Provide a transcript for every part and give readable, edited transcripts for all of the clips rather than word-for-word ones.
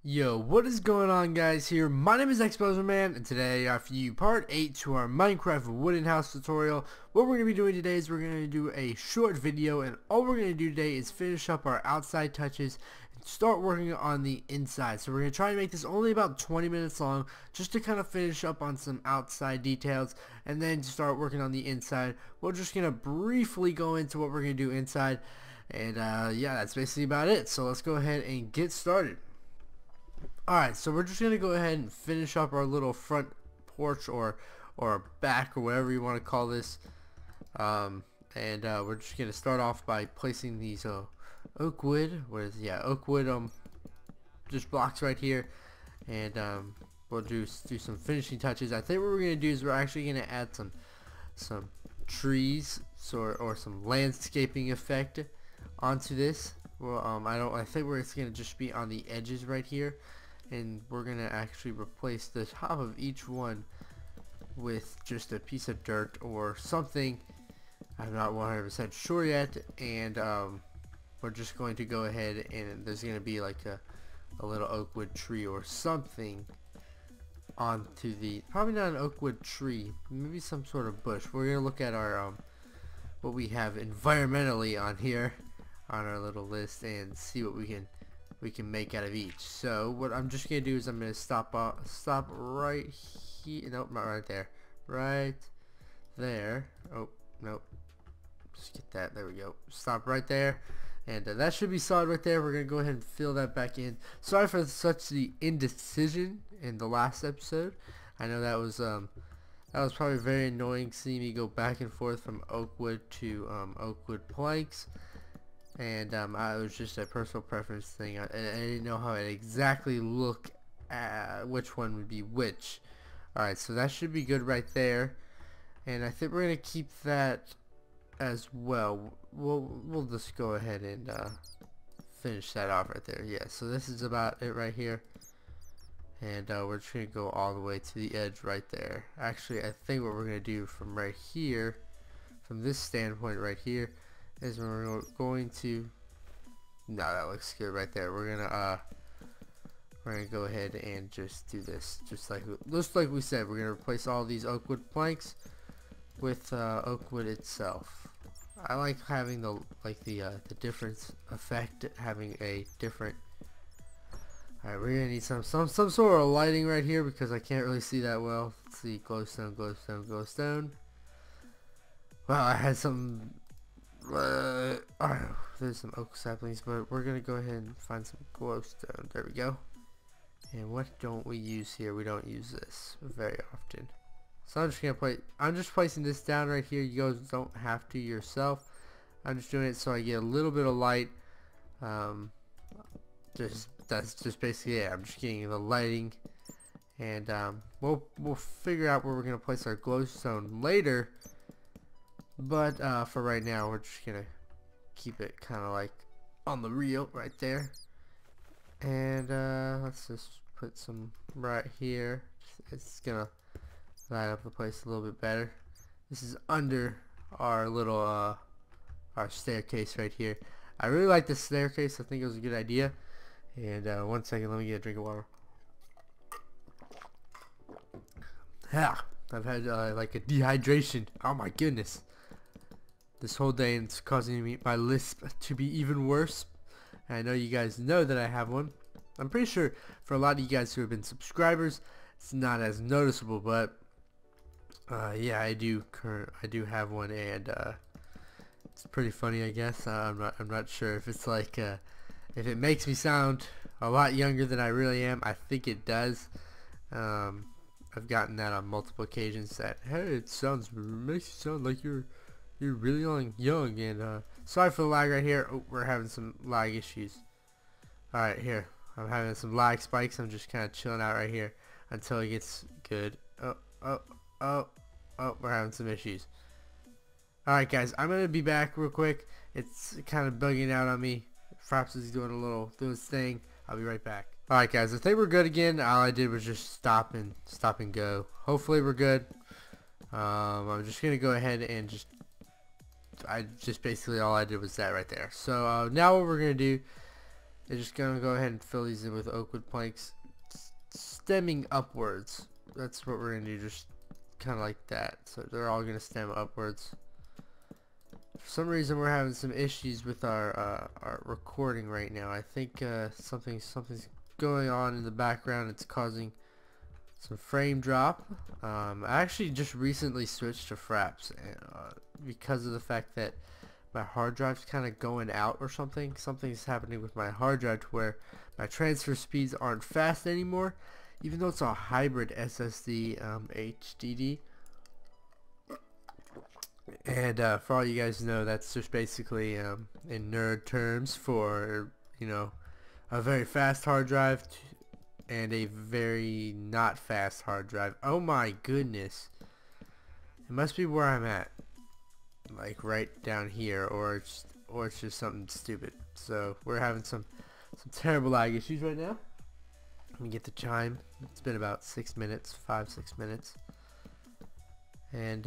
Yo, what is going on, guys? Here, my name is Exposerman, and today I have for you part 8 to our Minecraft wooden house tutorial. What we're going to be doing today is we're going to do a short video, and all we're going to do today is finish up our outside touches and start working on the inside. So we're going to try and make this only about 20 minutes long, just to kind of finish up on some outside details, and then start working on the inside. We're just going to briefly go into what we're going to do inside, and yeah, that's basically about it. So let's go ahead and get started. Alright, so we're just going to go ahead and finish up our little front porch or back or whatever you want to call this. We're just going to start off by placing these oak wood, oak wood just blocks right here. And we'll do some finishing touches. I think what we're going to do is we're actually going to add some trees or some landscaping effect onto this. Well, I think it's going to just be on the edges right here. And we're going to actually replace the top of each one with just a piece of dirt or something. I'm not 100% sure yet. And we're just going to go ahead and there's going to be like a little oak wood tree or something onto the, probably not an oak wood tree, maybe some sort of bush. We're going to look at our what we have environmentally on here on our little list and see what we can make out of each. So what I'm just gonna do is I'm gonna stop right here. Nope, not right there. Right there. Oh nope. Just get that. There we go. Stop right there, and that should be solid right there. We're gonna go ahead and fill that back in. Sorry for such the indecision in the last episode. I know that was probably very annoying seeing me go back and forth from oak wood to oak wood planks. And it was just a personal preference thing. I didn't know how it exactly look at which one would be which. Alright, so that should be good right there. And I think we're going to keep that as well. We'll just go ahead and finish that off right there. Yeah, so this is about it right here. And we're just going to go all the way to the edge right there. Actually, I think what we're going to do from right here, from this standpoint right here, is we're going to, no, that looks good right there. We're gonna go ahead and just do this just like we said. We're gonna replace all these oak wood planks with oak wood itself. I like having the difference effect, having a different. Alright, we're gonna need some sort of lighting right here because I can't really see that well. Let's see, glowstone, glowstone, glowstone. Wow, I had some there's some oak saplings, but we're gonna go ahead and find some glowstone. There we go. And what don't we use here? We don't use this very often. So I'm just placing this down right here. You guys don't have to yourself. I'm just doing it so I get a little bit of light. That's just basically it. I'm just getting the lighting, and we'll figure out where we're gonna place our glowstone later. But for right now, we're just gonna keep it kind of like on the reel right there. And let's just put some right here. It's gonna light up the place a little bit better. This is under our little our staircase right here. I really like this staircase. I think it was a good idea. And 1 second, let me get a drink of water. Yeah, I've had like a dehydration. Oh my goodness. This whole day, and it's causing my lisp to be even worse. And I know you guys know that I have one. I'm pretty sure for a lot of you guys who have been subscribers, it's not as noticeable, but yeah, I do have one, and it's pretty funny, I guess. I'm not sure if it's like if it makes me sound a lot younger than I really am. I think it does. I've gotten that on multiple occasions. That hey, it makes you sound like you're really young. And sorry for the lag right here. Oh, we're having some lag issues. Alright, here. I'm having some lag spikes. I'm just kind of chilling out right here until it gets good. Oh, we're having some issues. Alright guys, I'm going to be back real quick. It's kind of bugging out on me. Fraps is doing his thing. I'll be right back. Alright guys, I think we're good again. All I did was just stop and go. Hopefully we're good. I'm just going to go ahead and basically all I did was that right there. So now what we're going to do they're just gonna go ahead and fill these in with oak wood planks, stemming upwards. That's what we're gonna do, just kind of like that. So they're all gonna stem upwards. For some reason we're having some issues with our recording right now. I think something's going on in the background. It's causing some frame drop. I actually just recently switched to Fraps because of the fact that my hard drive's kind of going out or something. Something's happening with my hard drive to where my transfer speeds aren't fast anymore, even though it's a hybrid SSD HDD. And for all you guys know, that's just basically in nerd terms for, you know, a very fast hard drive and a very not fast hard drive. Oh my goodness. It must be where I'm at. Like right down here, or it's just something stupid. So we're having some terrible lag issues right now. Let me get the chime. It's been about 6 minutes, 5-6 minutes. And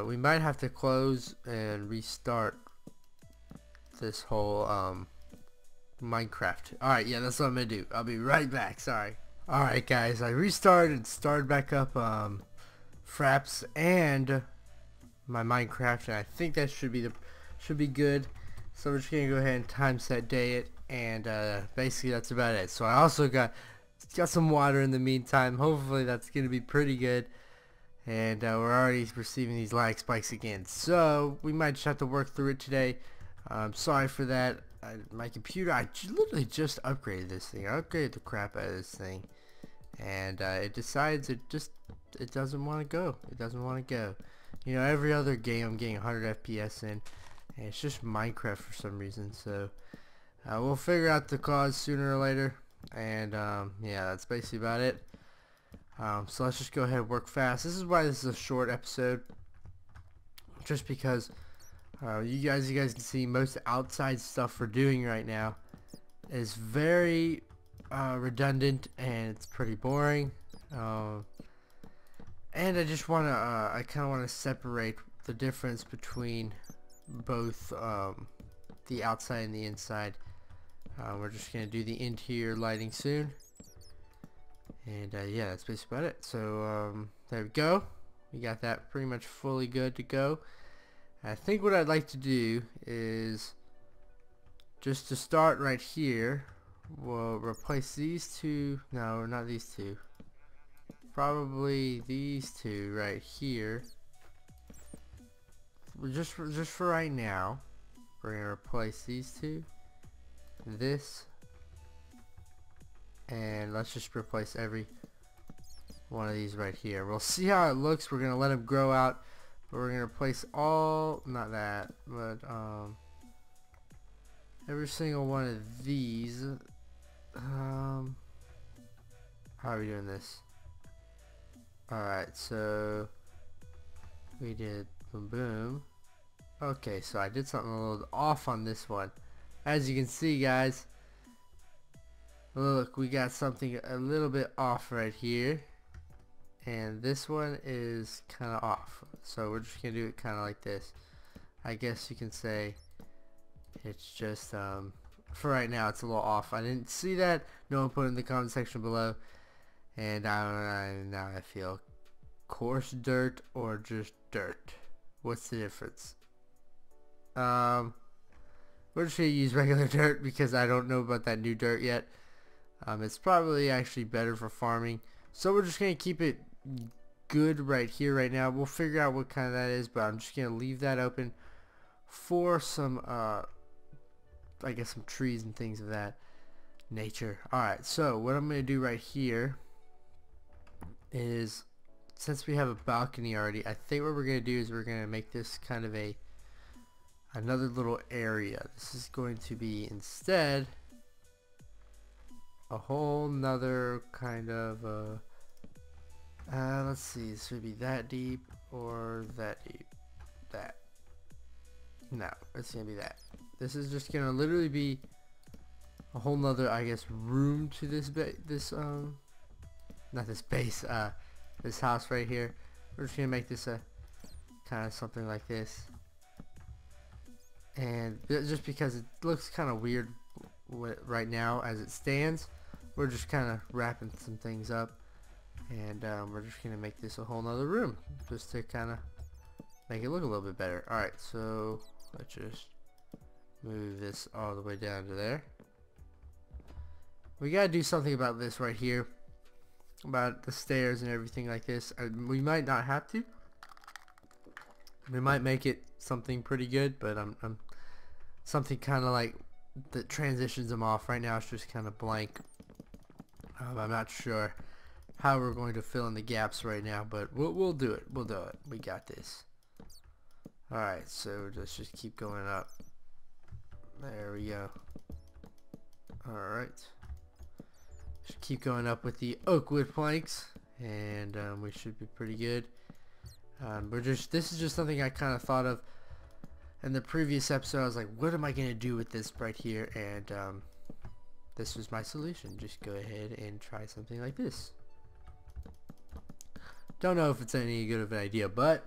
we might have to close and restart this whole Minecraft. Alright, yeah, that's what I'm gonna do. I'll be right back. Sorry. Alright guys, I restarted, started back up Fraps and my Minecraft, and I think that should be good. So we're just gonna go ahead and time set day it, and basically that's about it. So I also got some water in the meantime. Hopefully that's gonna be pretty good. And we're already receiving these lag spikes again, so we might just have to work through it today. Sorry for that. My computer, I literally just upgraded this thing. I upgraded the crap out of this thing, and it decides it doesn't want to go. It doesn't want to go. You know, every other game I'm getting 100 FPS in, and it's just Minecraft for some reason. So we'll figure out the cause sooner or later, and yeah, that's basically about it. So let's just go ahead and work fast. This is why this is a short episode, just because you guys can see most outside stuff we're doing right now is very redundant, and it's pretty boring. And I just want to I kind of want to separate the difference between both the outside and the inside. We're just gonna do the interior lighting soon. And yeah, that's basically about it. So there we go. We got that pretty much fully good to go. I think what I'd like to do is, just to start right here, we'll replace these two. No, not these two. Probably these two right here. Just for right now, we're gonna replace these two. This. And let's just replace every one of these right here. We'll see how it looks. We're gonna let them grow out, but we're gonna replace all, not that, but every single one of these. How are we doing this? Alright, so we did boom boom. Okay, so I did something a little off on this one. As you can see, guys, look, we got something a little bit off right here, and this one is kind of off. So we're just gonna do it kind of like this. I guess you can say it's just for right now it's a little off. I didn't see that. No one put it in the comment section below, and now I feel coarse dirt or just dirt. What's the difference? We're just gonna use regular dirt because I don't know about that new dirt yet. It's probably actually better for farming, so we're just gonna keep it good right here right now. We'll figure out what kind of that is, but I'm just gonna leave that open for some I guess some trees and things of that nature. Alright, so what I'm gonna do right here is, since we have a balcony already, I think what we're gonna do is we're gonna make this kind of another little area. This is going to be instead a whole nother kind of let's see, this would be that deep or that deep. No, it's gonna be that. This is just gonna literally be a whole nother, I guess, room to this not this base, this house right here. We're just gonna make this a kind of something like this, and just because it looks kind of weird right now as it stands. We're just kind of wrapping some things up, and we're just gonna make this a whole nother room just to kind of make it look a little bit better. Alright, so let's just move this all the way down to there. We gotta do something about this right here, about the stairs and everything like this. We might not have to. We might make it something pretty good, but I'm something kind of like that transitions them off. Right now it's just kind of blank. I'm not sure how we're going to fill in the gaps right now, but we'll do it. We'll do it. We got this. Alright, so let's just keep going up. There we go. Alright. Just keep going up with the oak wood planks, and we should be pretty good. This is just something I kind of thought of in the previous episode. I was like, what am I going to do with this right here? And this was my solution. Just go ahead and try something like this. Don't know if it's any good of an idea, but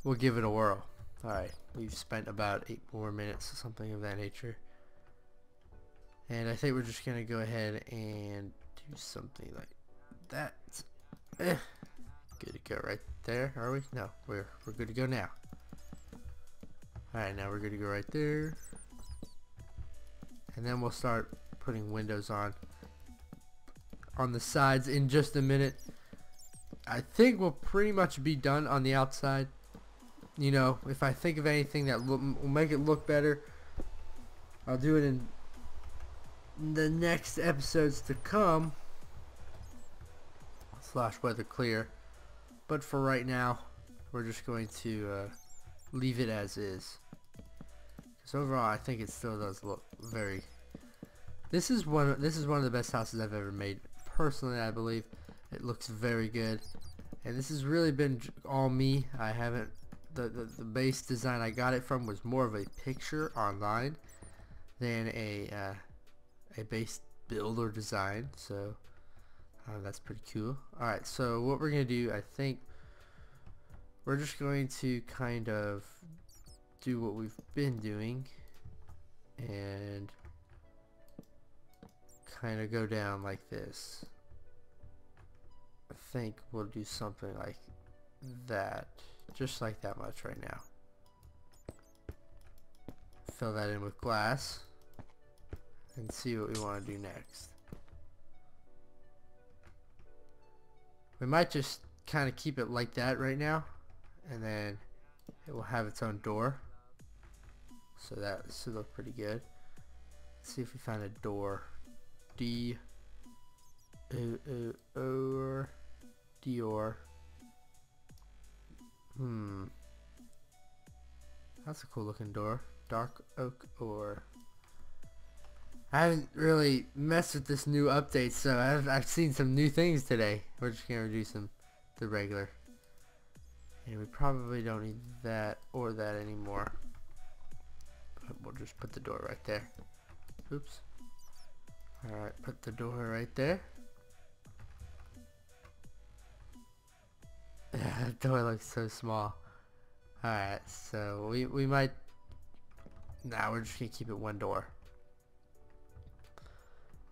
we'll give it a whirl. Alright, we've spent about 8 more minutes or something of that nature. And I think we're just going to go ahead and do something like that. Good to go right there, are we? No, we're good to go now. Alright, now we're good to go right there. And then we'll start putting windows on the sides in just a minute. I think we'll pretty much be done on the outside. You know, if I think of anything that will make it look better, I'll do it in the next episodes to come. / weather clear. But for right now, we're just going to leave it as is. Because overall, I think it still does look very. This is one of the best houses I've ever made. Personally, I believe it looks very good, and this has really been all me. I haven't. The base design I got it from was more of a picture online than a base build or design. So that's pretty cool. Alright, so what we're gonna do, I think we're just going to kind of do what we've been doing and kind of go down like this. I think we'll do something like that, just like that much right now. Fill that in with glass and see what we want to do next. We might just kind of keep it like that right now, and then it will have its own door, so that should look pretty good. Let's see if we find a door. Dior. That's a cool looking door. Dark oak or. I haven't really messed with this new update, so I've seen some new things today. We're just gonna do the regular, and we probably don't need that or that anymore. But we'll just put the door right there. Oops. All right, put the door right there. That door looks so small. Alright, so we might. Nah, we're just gonna keep it one door.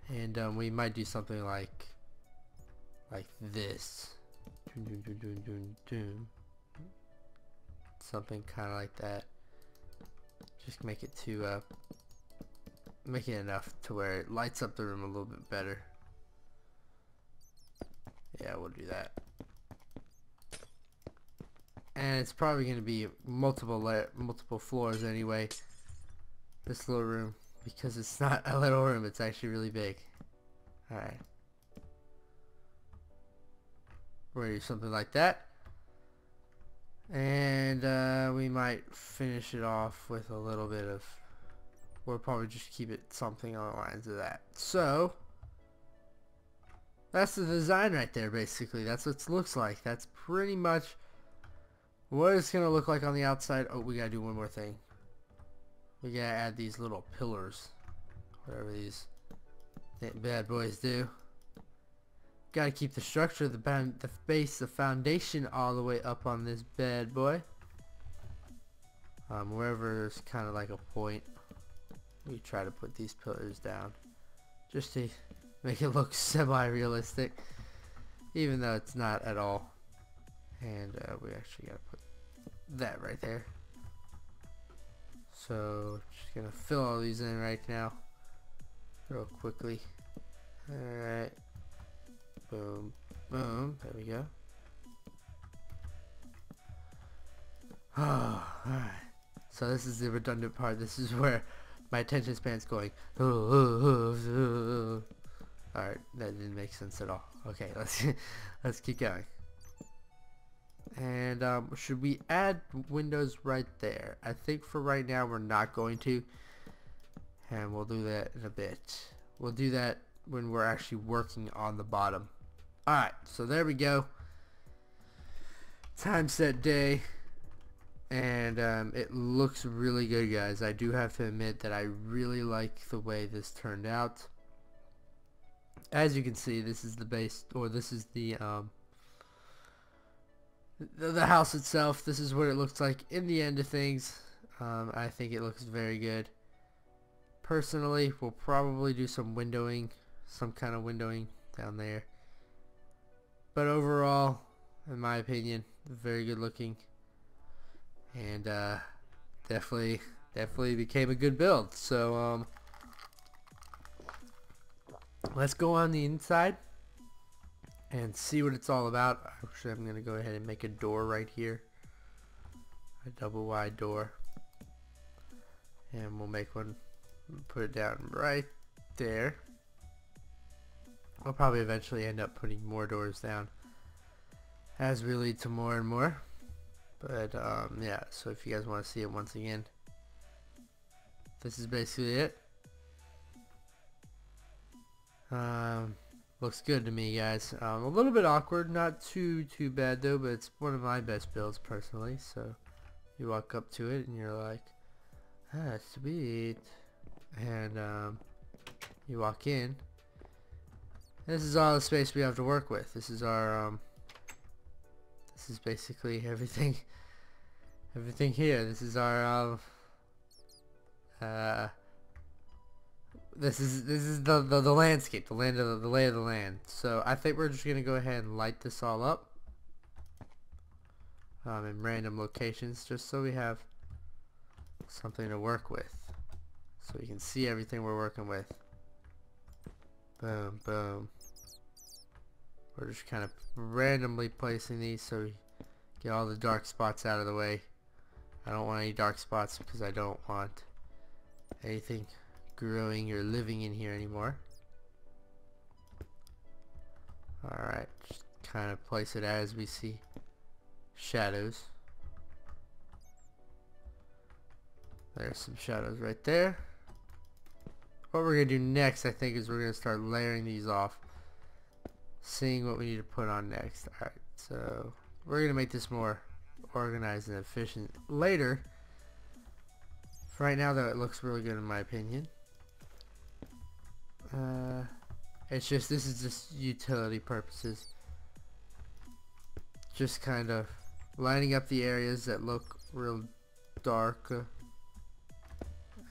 And we might do something like this. Something kind of like that. Just make it to make it enough to where it lights up the room a little bit better. Yeah, we'll do that. And it's probably going to be multiple floors anyway, this little room, because it's not a little room, it's actually really big. Alright, we're going to do something like that, and we might finish it off with a little bit of, we'll probably just keep it something on the lines of that. So that's the design right there. Basically that's what it looks like. That's pretty much what it's gonna look like on the outside. Oh, we gotta do one more thing. We gotta add these little pillars, whatever these bad boys do. Gotta keep the structure, the base, the foundation all the way up on this bad boy. Wherever there's kind of like a point, we try to put these pillars down just to make it look semi-realistic, even though it's not at all. And we actually gotta put that right there. So just gonna fill all these in right now real quickly. Alright, boom, boom, there we go. Alright, so this is the redundant part. This is where my attention span's going. Alright, that didn't make sense at all. Okay, let's keep going. And should we add windows right there? I think for right now we're not going to, and we'll do that in a bit. We'll do that when we're actually working on the bottom. Alright, so there we go. Time set day. And it looks really good, guys. I do have to admit that I really like the way this turned out. As you can see, this is the base, or this is the house itself. This is what it looks like in the end of things. I think it looks very good. Personally, we'll probably do some windowing, some kind of windowing down there. But overall, in my opinion, very good looking. And definitely became a good build. So let's go on the inside and see what it's all about. Actually, I'm gonna go ahead and make a door right here, a double wide door, and we'll make one, put it down right there. I'll probably eventually end up putting more doors down as we lead to more and more. But yeah, so if you guys want to see it once again, this is basically it. Looks good to me, guys. A little bit awkward, not too bad though, but it's one of my best builds personally. So you walk up to it and you're like, ah, sweet. And you walk in. This is all the space we have to work with. This is our this is basically everything here. This is our this is the landscape, the lay of the land. So I think we're just gonna go ahead and light this all up in random locations, just so we have something to work with, so we can see everything we're working with. Boom, boom. We're just kind of randomly placing these so we get all the dark spots out of the way. I don't want any dark spots because I don't want anything growing or living in here anymore. Alright, just kind of place it as we see shadows. There's some shadows right there. What we're going to do next, I think, is we're going to start layering these off, seeing what we need to put on next. Alright, so we're going to make this more organized and efficient later. For right now, though, it looks really good in my opinion. It's just, this is just utility purposes. Just kind of lining up the areas that look real dark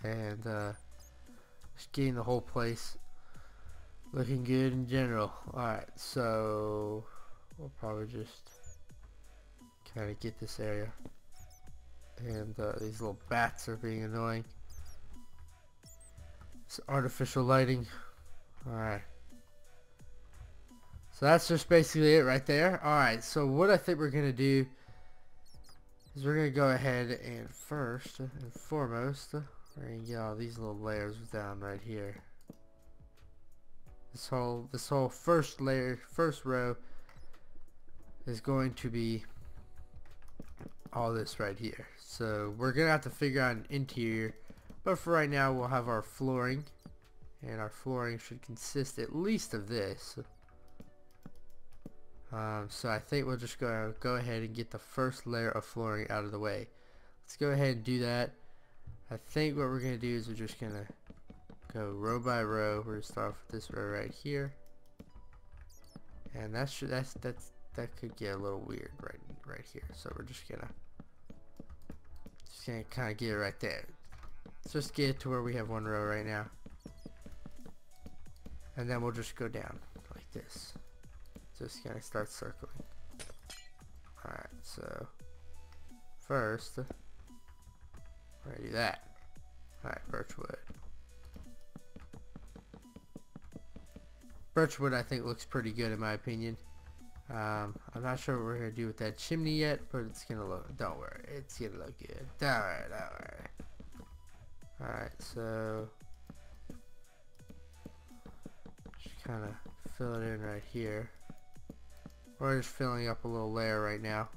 and just getting the whole place looking good in general. Alright, so we'll probably just kind of get this area. And these little bats are being annoying. It's artificial lighting. Alright. So that's just basically it right there. Alright, so what I think we're going to do is we're going to go ahead and first and foremost, we're going to get all these little layers down right here. This whole first layer, first row is going to be all this right here. So we're gonna have to figure out an interior, but for right now we'll have our flooring, and our flooring should consist at least of this. So I think we'll just go ahead and get the first layer of flooring out of the way. Let's go ahead and do that. I think what we're gonna do is we're just gonna go row by row. We're gonna start off with this row right here, and that could get a little weird right here. So we're just gonna kind of get it right there. Let's just get to where we have one row right now. And then we'll just go down like this. Just gonna start circling. Alright, so first we're gonna do that. Alright, birchwood. Birchwood I think looks pretty good in my opinion. I'm not sure what we're gonna do with that chimney yet, but it's gonna look, don't worry, it's gonna look good. Don't worry. Alright, so just kinda fill it in right here. We're just filling up a little layer right now.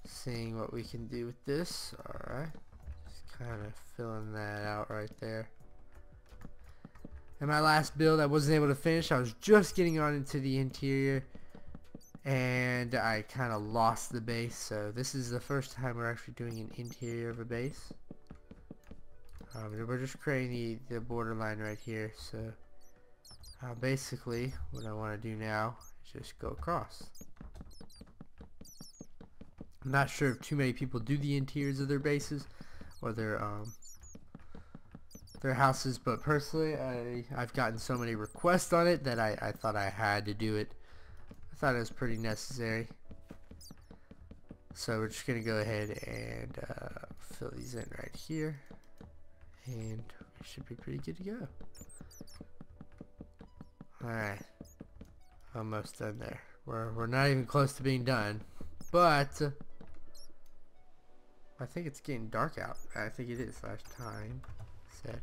Seeing what we can do with this. Alright. Just kinda filling that out right there. In my last build I wasn't able to finish. I was just getting on into the interior and I kind of lost the base, so this is the first time we're actually doing an interior of a base. We're just creating the borderline right here, so basically what I want to do now is just go across. I'm not sure if too many people do the interiors of their bases or their houses, but personally I've gotten so many requests on it that I thought I had to do it. I thought it was pretty necessary. So we're just gonna go ahead and fill these in right here, and we should be pretty good to go. Alright, almost done there. We're not even close to being done, but I think it's getting dark out. I think it is. Last time set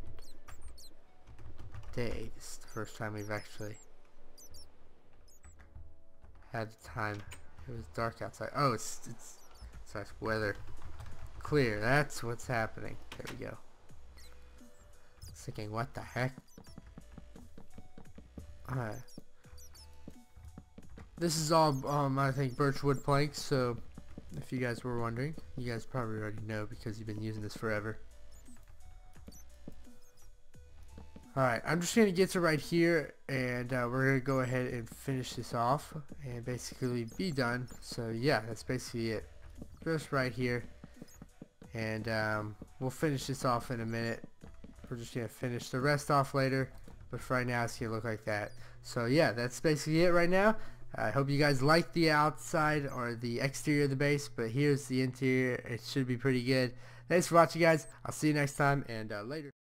day. This is the first time we've actually had the time. It was dark outside. Oh, it's nice weather. Clear. That's what's happening. There we go. Thinking, what the heck? Alright. This is all I think birchwood planks, so if you guys were wondering, you guys probably already know because you've been using this forever. Alright, I'm just going to get to right here, and we're going to go ahead and finish this off and basically be done. So yeah, that's basically it. Just right here, and we'll finish this off in a minute. We're just going to finish the rest off later, but for right now it's going to look like that. So yeah, that's basically it right now. I hope you guys like the outside or the exterior of the base, but here's the interior. It should be pretty good. Thanks for watching, guys. I'll see you next time, and later.